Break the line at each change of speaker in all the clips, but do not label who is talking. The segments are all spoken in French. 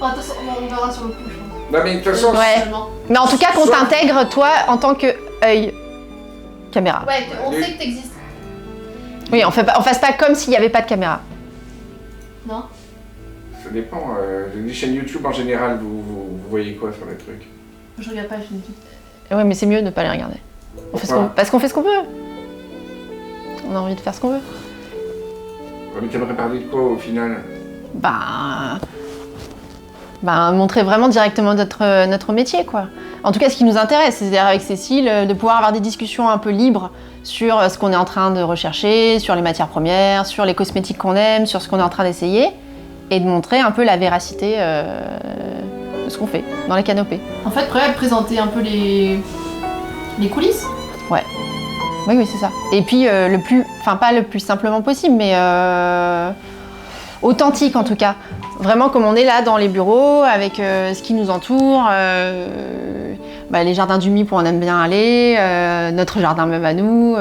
Attention, on verra sur le coup, je pense.
Non mais de toute façon,
Ouais. Mais en tout cas, qu'on t'intègre, toi, en tant que œil caméra.
Ouais, on sait que t'existes.
Oui, on fasse pas comme s'il n'y avait pas de caméra.
Non.
ça dépend. Les chaînes YouTube en général, vous voyez quoi sur les trucs?
Je regarde pas les chaînes YouTube.
Ouais, mais c'est mieux de ne pas les regarder. Parce qu'on fait ce qu'on veut. On a envie de faire ce qu'on veut.
Mais t'aimerais parler de quoi au final?
Montrer vraiment directement notre métier, quoi. En tout cas, ce qui nous intéresse, c'est-à-dire avec Cécile, de pouvoir avoir des discussions un peu libres sur ce qu'on est en train de rechercher, sur les matières premières, sur les cosmétiques qu'on aime, sur ce qu'on est en train d'essayer, et de montrer un peu la véracité de ce qu'on fait dans les canopées.
En fait, présenter un peu les coulisses.
Ouais. Oui, c'est ça. Et puis, pas le plus simplement possible, mais authentique en tout cas. Vraiment comme on est là dans les bureaux, avec ce qui nous entoure, les jardins du MIP où on aime bien aller, notre jardin même à nous,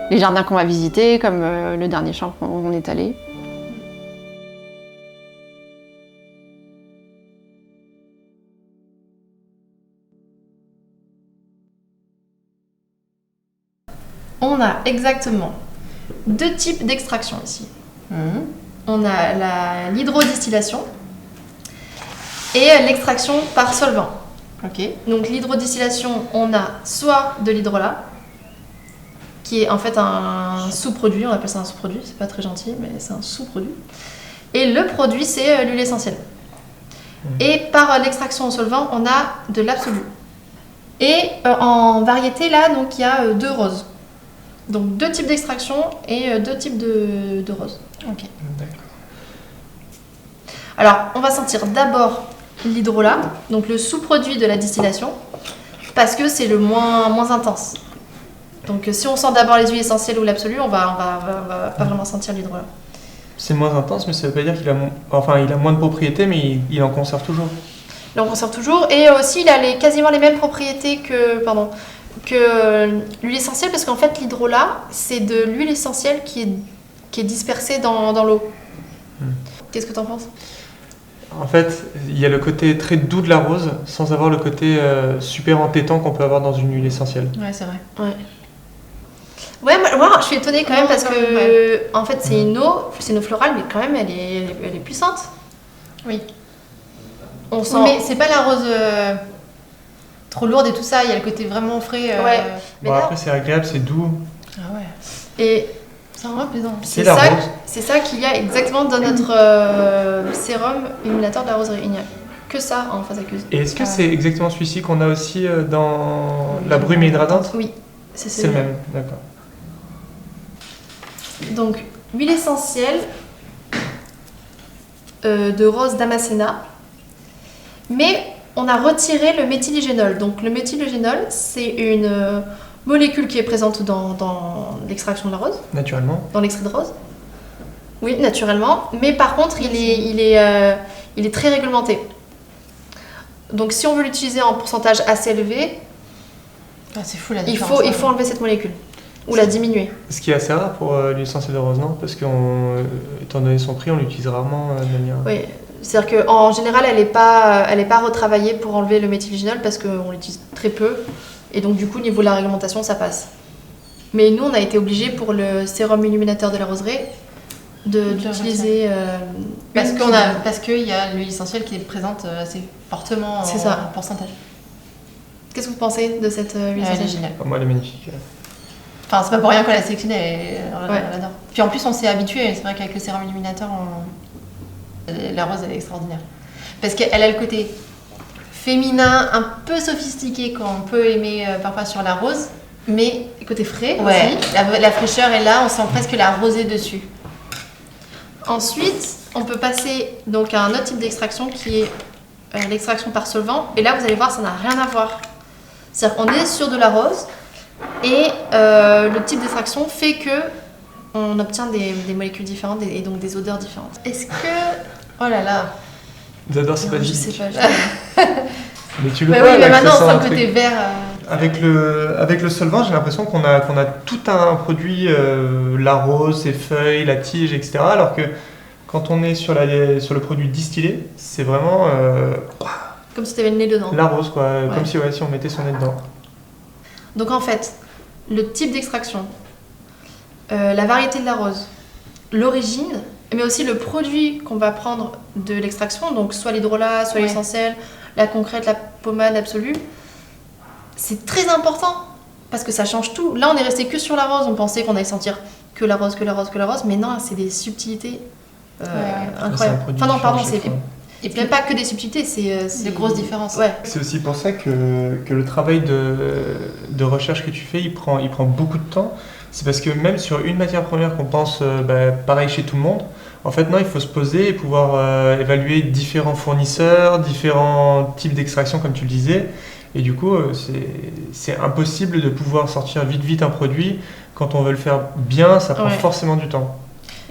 les jardins qu'on va visiter, comme le dernier champ où on est allé.
On a exactement 2 types d'extraction ici. On a l'hydrodistillation et l'extraction par solvant.
Ok.
Donc l'hydrodistillation, on a soit de l'hydrolat, qui est en fait un sous-produit, on appelle ça un sous-produit, c'est pas très gentil, mais c'est un sous-produit. Et le produit, c'est l'huile essentielle. Et par l'extraction au solvant, on a de l'absolu. Et en variété, là, donc il y a 2 roses. Donc 2 types d'extraction et 2 types de roses.
Ok.
D'accord.
Alors, on va sentir d'abord l'hydrolat, donc le sous-produit de la distillation, parce que c'est le moins intense. Donc si on sent d'abord les huiles essentielles ou l'absolu, on va pas vraiment sentir l'hydrolat.
C'est moins intense, mais ça veut pas dire qu'il a, il a moins de propriétés, mais il en conserve toujours.
Là, on conserve toujours. Et aussi, il a quasiment les mêmes propriétés que l'huile essentielle, parce qu'en fait, l'hydrolat, c'est de l'huile essentielle qui est dispersée dans l'eau. Qu'est-ce que tu en penses?
En fait, il y a le côté très doux de la rose, sans avoir le côté super entêtant qu'on peut avoir dans une huile essentielle.
Ouais, c'est vrai.
Ouais, moi, je suis étonnée quand même, parce que en fait, c'est une eau florale, mais quand même, elle est puissante.
Oui.
On sent...
Mais c'est pas la rose trop lourde et tout ça, il y a le côté vraiment frais.
Ouais. Mais là...
Après, c'est agréable, c'est doux.
Ah ouais.
Et
c'est vraiment plaisant.
c'est ça qu'il y a exactement dans notre sérum illuminateur de la roseraie. Il n'y a que ça en phase aqueuse.
Et est-ce que c'est exactement celui-ci qu'on a aussi dans la brume hydratante?
Oui,
c'est le même, d'accord.
Donc, huile essentielle de rose damascena, mais on a retiré le méthylégénol. Donc, le méthylégénol, c'est une molécule qui est présente dans l'extraction de la rose.
Naturellement.
Dans l'extrait de rose. Oui, naturellement. Mais par contre, il est très réglementé. Donc, si on veut l'utiliser en pourcentage assez élevé,
c'est fou la
il
différence.
faut enlever cette molécule. Ou la diminuer.
Ce qui est assez rare pour l'huile essentielle de rose, non? Parce qu'étant donné son prix, on l'utilise rarement de manière...
Oui, c'est-à-dire qu'en général, elle n'est pas retravaillée pour enlever le méthylégénol parce qu'on l'utilise très peu. Et donc, du coup, au niveau de la réglementation, ça passe. Mais nous, on a été obligés pour le sérum illuminateur de la roseraie d'utiliser...
parce qu'il y a l'huile essentielle qui est présente assez fortement en pourcentage.
Qu'est-ce que vous pensez de cette huile essentielle?
Elle est géniale.
Moi, elle est magnifique.
Enfin, c'est pas pour rien qu'on l'a sélectionnée, on l'adore. Puis en plus, on s'est habitué, c'est vrai qu'avec le sérum illuminateur, la rose, elle est extraordinaire. Parce qu'elle a le côté féminin, un peu sophistiqué qu'on peut aimer parfois sur la rose, mais
côté frais
ouais,
aussi.
La fraîcheur est là, on sent presque la rosée dessus.
Ensuite, on peut passer donc à un autre type d'extraction qui est l'extraction par solvant. Et là, vous allez voir, ça n'a rien à voir. C'est-à-dire qu'on est sur de la rose et le type d'extraction fait que on obtient des molécules différentes et donc des odeurs différentes. Est-ce que... Oh là là.
J'adore, c'est pas
Je
dit.
sais pas.
Mais tu le
Bah
vois,
oui, mais
là, que
maintenant,
ça sent
c'est un
truc.
côté vert.
Avec le solvant, j'ai l'impression qu'on a tout un produit, la rose, ses feuilles, la tige, etc. Alors que Quand on est sur le produit distillé, c'est vraiment
Comme si tu avais le nez dedans.
la rose, quoi.
Ouais.
Comme si on mettait son nez dedans.
Donc en fait, le type d'extraction, la variété de la rose, l'origine, mais aussi le produit qu'on va prendre de l'extraction, donc soit l'hydrolat, soit l'essentiel, la concrète, la pommade absolue, c'est très important parce que ça change tout. Là, on est resté que sur la rose, on pensait qu'on allait sentir que la rose, mais non, c'est des subtilités incroyables. Enfin non, pardon, c'est et même pas que des subtilités, c'est
Des grosses différences.
Ouais.
C'est aussi pour ça que le travail de recherche que tu fais, il prend beaucoup de temps. C'est parce que même sur une matière première qu'on pense pareil chez tout le monde, en fait non, il faut se poser et pouvoir évaluer différents fournisseurs, différents types d'extraction comme tu le disais. Et du coup, c'est impossible de pouvoir sortir vite un produit. Quand on veut le faire bien, ça prend forcément du temps.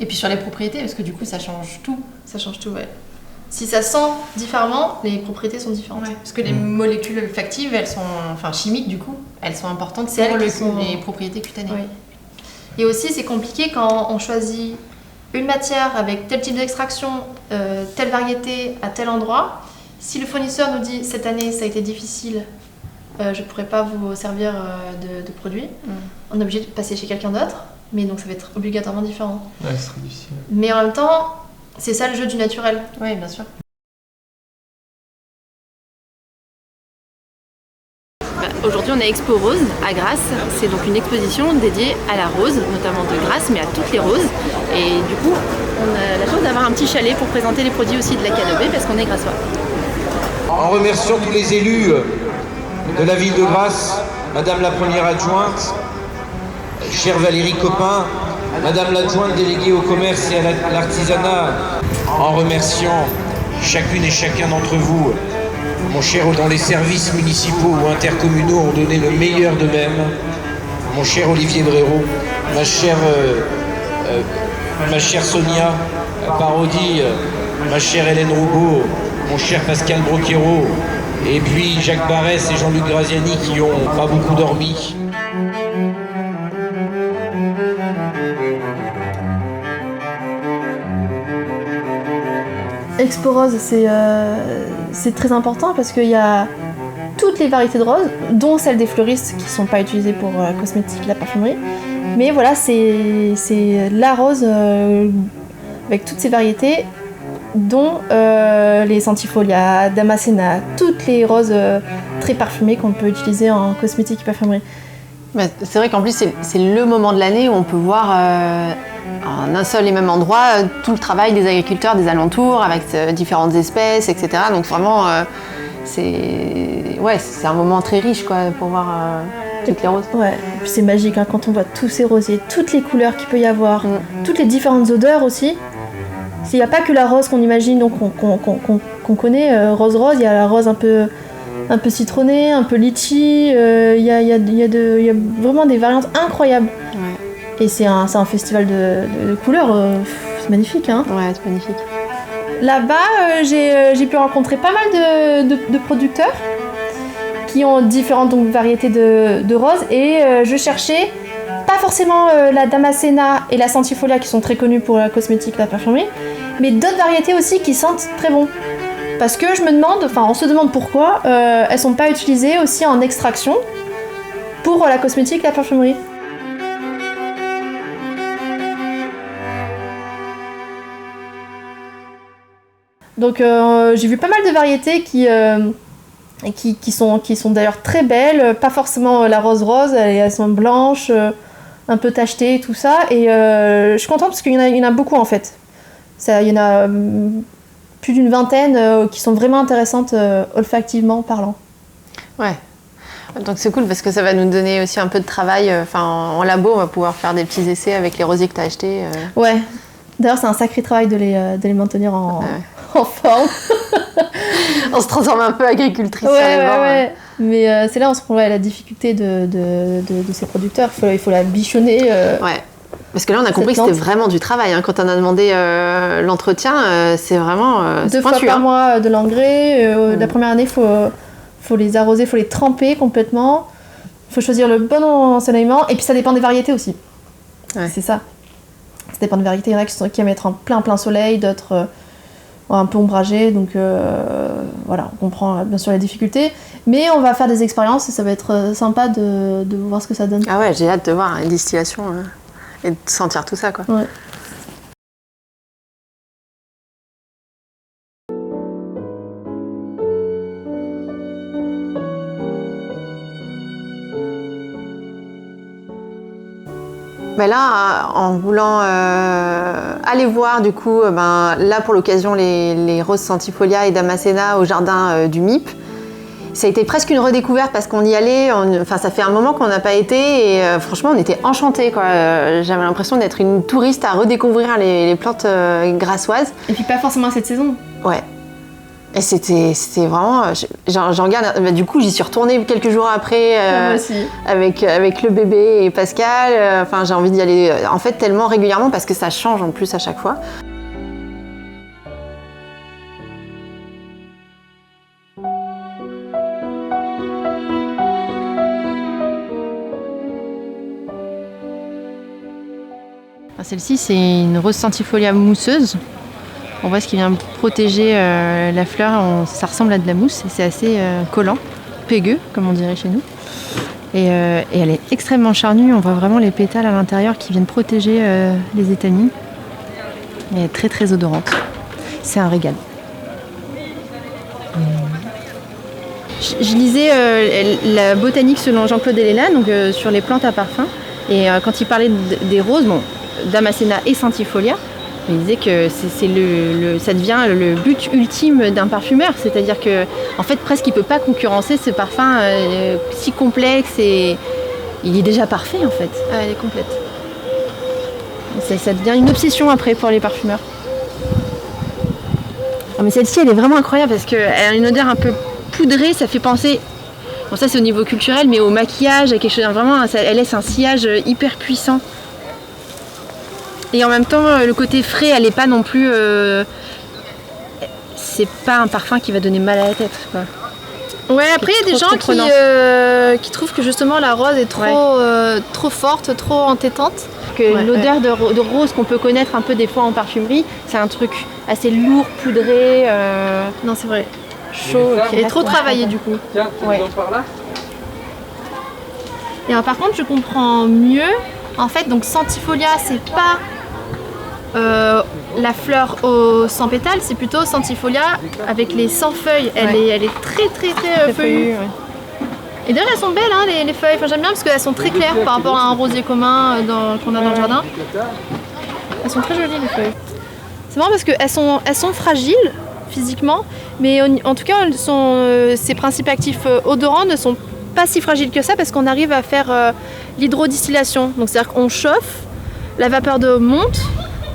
Et puis sur les propriétés, parce que du coup ça change tout.
Ça change tout, ouais. Si ça sent différemment, les propriétés sont différentes.
Parce que les molécules olfactives, elles sont, enfin chimiques du coup, elles sont importantes pour les propriétés cutanées.
Oui. Et aussi, c'est compliqué quand on choisit une matière avec tel type d'extraction, telle variété à tel endroit. Si le fournisseur nous dit cette année ça a été difficile, je ne pourrai pas vous servir de produit, on est obligé de passer chez quelqu'un d'autre, mais donc ça va être obligatoirement différent.
Ouais, c'est très difficile.
Mais en même temps, c'est ça le jeu du naturel.
Oui, bien sûr. Aujourd'hui, on est Expo Rose à Grasse. C'est donc une exposition dédiée à la rose, notamment de Grasse, mais à toutes les roses. Et du coup, on a la chance d'avoir un petit chalet pour présenter les produits aussi de la Canopée, parce qu'on est grassois.
En remerciant tous les élus de la ville de Grasse, Madame la première adjointe, chère Valérie Copin, Madame l'adjointe déléguée au commerce et à l'artisanat, en remerciant chacune et chacun d'entre vous, mon cher, dont les services municipaux ou intercommunaux ont donné le meilleur d'eux-mêmes, mon cher Olivier Bréraud, ma chère Sonia Parodi, ma chère Hélène Roubaud, mon cher Pascal Broquero, et puis Jacques Barès et Jean-Luc Graziani qui n'ont pas beaucoup dormi.
Expo Rose, c'est très important parce qu'il y a toutes les variétés de roses, dont celles des fleuristes qui ne sont pas utilisées pour la cosmétique, la parfumerie. Mais voilà, c'est la rose avec toutes ces variétés, dont les Centifolia, Damascena, toutes les roses très parfumées qu'on peut utiliser en cosmétique et parfumerie.
Bah, c'est vrai qu'en plus, c'est le moment de l'année où on peut voir en un seul et même endroit tout le travail des agriculteurs des alentours avec différentes espèces, etc. Donc vraiment, c'est un moment très riche quoi, pour voir toutes les roses.
Ouais, et puis c'est magique hein, quand on voit tous ces rosiers, toutes les couleurs qu'il peut y avoir, toutes les différentes odeurs aussi. Il n'y a pas que la rose qu'on imagine, donc qu'on connaît, rose, il y a la rose un peu citronnée, un peu litchi, il y a vraiment des variantes incroyables. Ouais. Et c'est un festival de couleurs, c'est magnifique. Hein.
Ouais, c'est magnifique.
Là-bas, j'ai pu rencontrer pas mal de producteurs qui ont différentes variétés de roses et je cherchais pas forcément la Damascena et la Centifolia qui sont très connues pour la cosmétique, la parfumerie, mais d'autres variétés aussi qui sentent très bon. Parce que on se demande pourquoi elles sont pas utilisées aussi en extraction pour la cosmétique, la parfumerie. Donc j'ai vu pas mal de variétés qui sont d'ailleurs très belles, pas forcément la rose, elles sont blanches, un peu tachetées, tout ça, et je suis contente parce qu'il y en a beaucoup en fait. Il y en a plus d'une vingtaine qui sont vraiment intéressantes olfactivement parlant.
Ouais. Donc c'est cool parce que ça va nous donner aussi un peu de travail. En labo, on va pouvoir faire des petits essais avec les rosiers que tu as achetés.
Ouais. D'ailleurs, c'est un sacré travail de les maintenir en forme.
On se transforme un peu agricultrice.
Ouais. Mais c'est là où on se prend la difficulté de ces producteurs. Il faut la bichonner.
Ouais. Parce que là, on a compris que c'était vraiment du travail. Hein. Quand on a demandé l'entretien, c'est vraiment
2 fois par mois de l'engrais. La première année, faut les arroser, il faut les tremper complètement. Il faut choisir le bon ensoleillement. Et puis ça dépend des variétés aussi. Ouais. C'est ça. Ça dépend des variétés. Il y en a qui aiment être en plein soleil, d'autres un peu ombragés. Donc voilà, on comprend bien sûr les difficultés. Mais on va faire des expériences et ça va être sympa de voir ce que ça donne.
Ah ouais, j'ai hâte de voir une distillation et de sentir tout ça, quoi.
Ouais.
Ben là, en voulant aller voir du coup, là pour l'occasion les roses Centifolia et Damascena au jardin du MIP, ça a été presque une redécouverte parce qu'on y allait, ça fait un moment qu'on n'a pas été et franchement on était enchantés, quoi. J'avais l'impression d'être une touriste à redécouvrir les plantes grassoises.
Et puis pas forcément à cette saison.
Ouais. Et c'était vraiment... J'en garde... du coup, j'y suis retournée quelques jours après
Moi aussi.
avec le bébé et Pascal. J'ai envie d'y aller en fait tellement régulièrement parce que ça change en plus à chaque fois. Celle-ci, c'est une rose Centifolia mousseuse. On voit ce qui vient protéger la fleur, ça ressemble à de la mousse et c'est assez collant, pégueux comme on dirait chez nous. Et elle est extrêmement charnue, on voit vraiment les pétales à l'intérieur qui viennent protéger les étamines. Elle est très très odorante, c'est un régal. Je lisais la botanique selon Jean-Claude Elena, donc sur les plantes à parfum, et quand il parlait des roses, Damascena et Centifolia, il disait que ça devient le but ultime d'un parfumeur, c'est-à-dire que en fait presque il peut pas concurrencer ce parfum si complexe et il est déjà parfait en fait. Ah, elle est complète. Ça devient une obsession après pour les parfumeurs. Oh, mais celle-ci elle est vraiment incroyable parce qu'elle a une odeur un peu poudrée, ça fait penser, bon ça c'est au niveau culturel, mais au maquillage, à quelque chose vraiment, elle laisse un sillage hyper puissant. Et en même temps, le côté frais, elle n'est pas non plus... c'est pas un parfum qui va donner mal à la tête, quoi.
Ouais, après il y a des gens qui trouvent que justement la rose est trop forte, trop entêtante.
L'odeur de rose qu'on peut connaître un peu des fois en parfumerie, c'est un truc assez lourd, poudré.
Non, c'est vrai.
Chaud.
Et trop travaillé du coup.
Tiens, tu
Ouais.
nous en par là.
Et par contre, je comprends mieux. En fait, donc Centifolia, c'est pas la fleur aux 100 pétales, c'est plutôt Centifolia avec les 100 feuilles. Elle est très feuillue.
Ouais.
Et d'ailleurs, elles sont belles, hein, les feuilles. Enfin, j'aime bien parce qu'elles sont très claires par rapport à un rosier commun qu'on a dans le jardin. Elles sont très jolies, les feuilles. C'est marrant parce qu'elles sont fragiles physiquement, mais en tout cas, ces principes actifs odorants ne sont pas si fragiles que ça parce qu'on arrive à faire l'hydrodistillation. Donc, c'est-à-dire qu'on chauffe, la vapeur d'eau monte,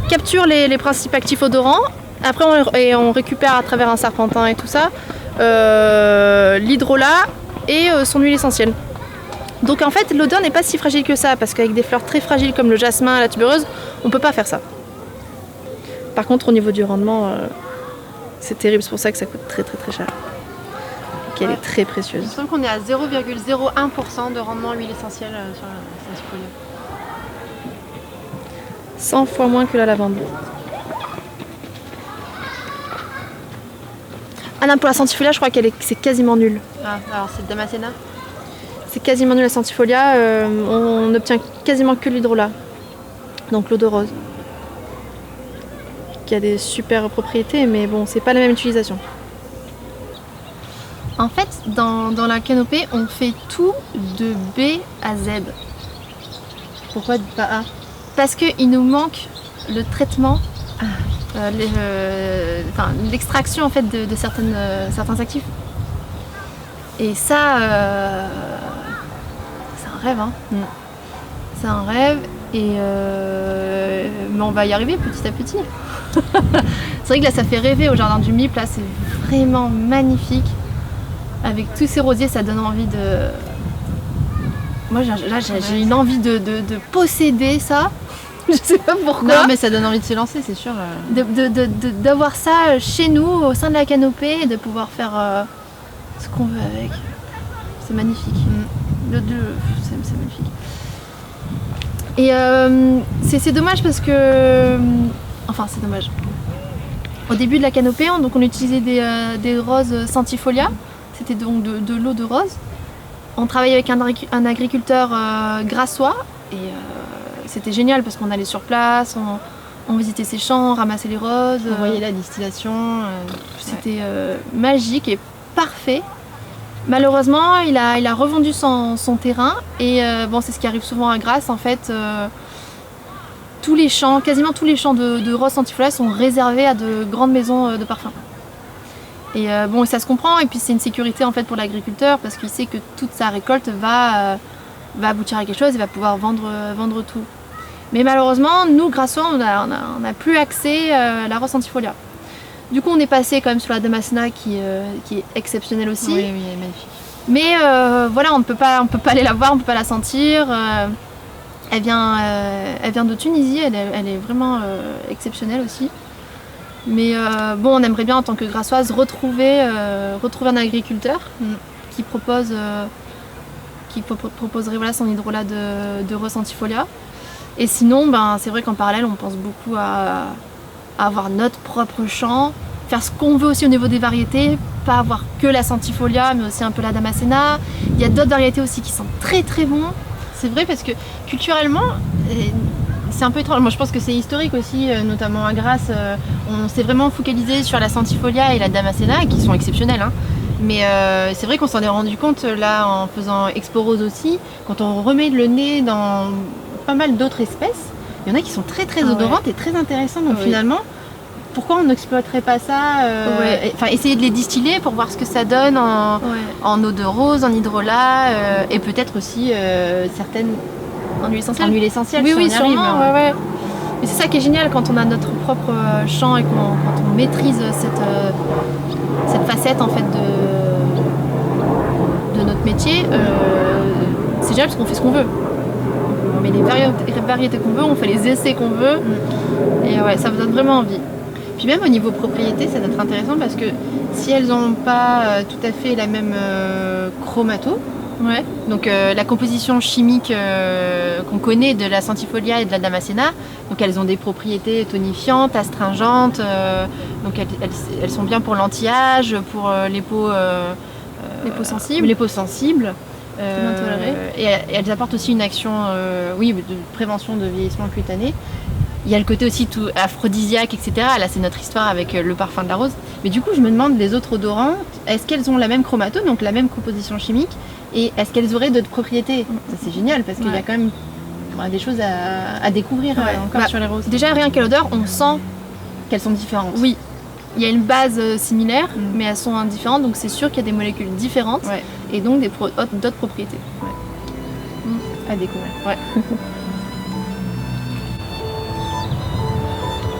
capture les principes actifs odorants. Après, on récupère à travers un serpentin et tout ça l'hydrolat et son huile essentielle. Donc en fait, l'odeur n'est pas si fragile que ça, parce qu'avec des fleurs très fragiles comme le jasmin, la tubereuse, on peut pas faire ça. Par contre, au niveau du rendement, c'est terrible, c'est pour ça que ça coûte très cher. Et qu'elle est très précieuse.
Il me semble qu'on est à 0,01% de rendement huile essentielle sur la Centifolia.
100 fois moins que la lavande. Ah non, pour la Centifolia, je crois c'est quasiment nul.
Ah, alors c'est le Damascena.
C'est quasiment nul la Centifolia, on n'obtient quasiment que l'hydrolat. Donc l'eau de rose. Qui a des super propriétés, mais bon, c'est pas la même utilisation. En fait, dans la canopée, on fait tout de B à Z.
Pourquoi pas A?
Parce qu'il nous manque le traitement, l'extraction en fait de certains actifs. Et ça, c'est un rêve. Hein. C'est un rêve, mais on va y arriver petit à petit. C'est vrai que là, ça fait rêver au jardin du MIP. Là, c'est vraiment magnifique. Avec tous ces rosiers, ça donne envie de... Moi, j'ai une envie de posséder ça. Je sais pas pourquoi.
Non, mais ça donne envie de se lancer, c'est sûr.
D'avoir ça chez nous, au sein de la canopée, et de pouvoir faire ce qu'on veut avec. C'est magnifique. C'est magnifique. Et c'est dommage parce que... Enfin, c'est dommage. Au début de la canopée, on utilisait des roses centifolia. C'était donc de l'eau de rose. On travaillait avec un agriculteur grassois. Et c'était génial parce qu'on allait sur place, on visitait ses champs, on ramassait les roses.
On voyait la distillation.
C'était magique et parfait. Malheureusement, il a revendu son terrain et c'est ce qui arrive souvent à Grasse en fait. Quasiment tous les champs de roses centifolia sont réservés à de grandes maisons de parfums. Et ça se comprend et puis c'est une sécurité en fait pour l'agriculteur parce qu'il sait que toute sa récolte va aboutir à quelque chose et va pouvoir vendre tout. Mais malheureusement, nous, Grassois, on n'a plus accès à la rose centifolia. Du coup, on est passé quand même sur la Damascena qui est exceptionnelle aussi.
Oui, elle est magnifique.
Mais on ne peut pas aller la voir, on ne peut pas la sentir. Elle vient de Tunisie, elle est vraiment exceptionnelle aussi. Mais on aimerait bien en tant que Grassoise retrouver un agriculteur qui proposerait son hydrolat de rose centifolia. Et sinon, c'est vrai qu'en parallèle, on pense beaucoup à avoir notre propre champ, faire ce qu'on veut aussi au niveau des variétés, pas avoir que la centifolia, mais aussi un peu la Damascena. Il y a d'autres variétés aussi qui sont très très bons.
C'est vrai parce que culturellement, c'est un peu étrange. Moi, je pense que c'est historique aussi, notamment à Grasse. On s'est vraiment focalisé sur la centifolia et la Damascena, qui sont exceptionnelles. Hein. Mais c'est vrai qu'on s'en est rendu compte là en faisant Expo Rose aussi. Quand on remet le nez dans pas mal d'autres espèces, il y en a qui sont très très odorantes et très intéressantes. Donc finalement, pourquoi on n'exploiterait pas ça essayer de les distiller pour voir ce que ça donne en eau de rose, en hydrolat et peut-être aussi certaines
en huile essentielle.
En huile essentielle,
oui, sûrement. Mais c'est ça qui est génial quand on a notre propre champ et quand on maîtrise cette facette en fait de notre métier. C'est génial parce qu'on fait ce qu'on veut. On met les variétés qu'on veut, on fait les essais qu'on veut. Et ça vous donne vraiment envie.
Puis même au niveau propriété, ça doit être intéressant parce que si elles n'ont pas tout à fait la même chromato, donc la composition chimique qu'on connaît de la centifolia et de la Damascena, donc elles ont des propriétés tonifiantes, astringentes, donc elles sont bien pour l'anti-âge, pour les peaux sensibles. Et elles apportent aussi une action de prévention de vieillissement cutané. Il y a le côté aussi tout aphrodisiaque, etc. Là, c'est notre histoire avec le parfum de la rose. Mais du coup, je me demande, les autres odorants, est-ce qu'elles ont la même chromato, donc la même composition chimique, et est-ce qu'elles auraient d'autres propriétés ? Ça, c'est génial, parce qu'il y a quand même des choses à découvrir encore sur les roses.
Déjà, rien qu'à l'odeur, on sent
qu'elles sont différentes.
Oui. Il y a une base similaire, mais elles sont différentes, donc c'est sûr qu'il y a des molécules différentes, et donc d'autres propriétés.
À découvrir.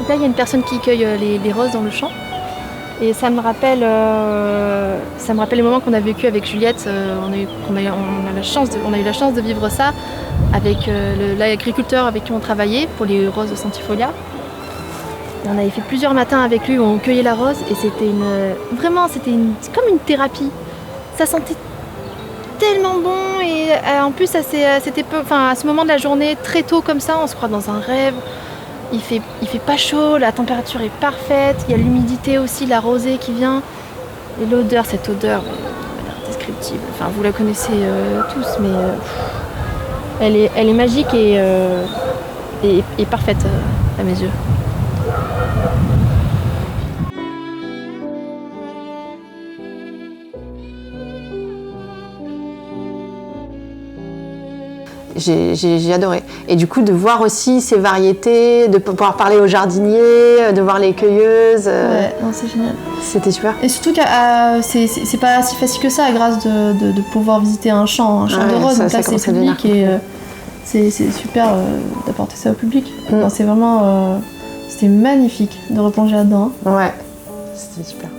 Là, il y a une personne qui cueille les roses dans le champ. Et ça me rappelle les moments qu'on a vécu avec Juliette. On a eu la chance de vivre ça avec l'agriculteur avec qui on travaillait pour les roses de centifolia. Et on avait fait plusieurs matins avec lui où on cueillait la rose et c'était comme une thérapie. Ça sentait tellement bon et en plus à ce moment de la journée très tôt comme ça, on se croit dans un rêve. Il fait pas chaud, la température est parfaite, il y a l'humidité aussi, la rosée qui vient. Et l'odeur, cette odeur indescriptible. Enfin, vous la connaissez tous, mais elle est magique et parfaite à mes yeux.
J'ai adoré. Et du coup, de voir aussi ces variétés, de pouvoir parler aux jardiniers, de voir les cueilleuses.
C'est génial.
C'était super.
Et surtout que c'est pas si facile que ça, à grâce de pouvoir visiter un champ de roses. Donc là, c'est public et c'est super d'apporter ça au public. Non, c'est vraiment... c'était magnifique de replonger là-dedans.
Ouais, c'était super.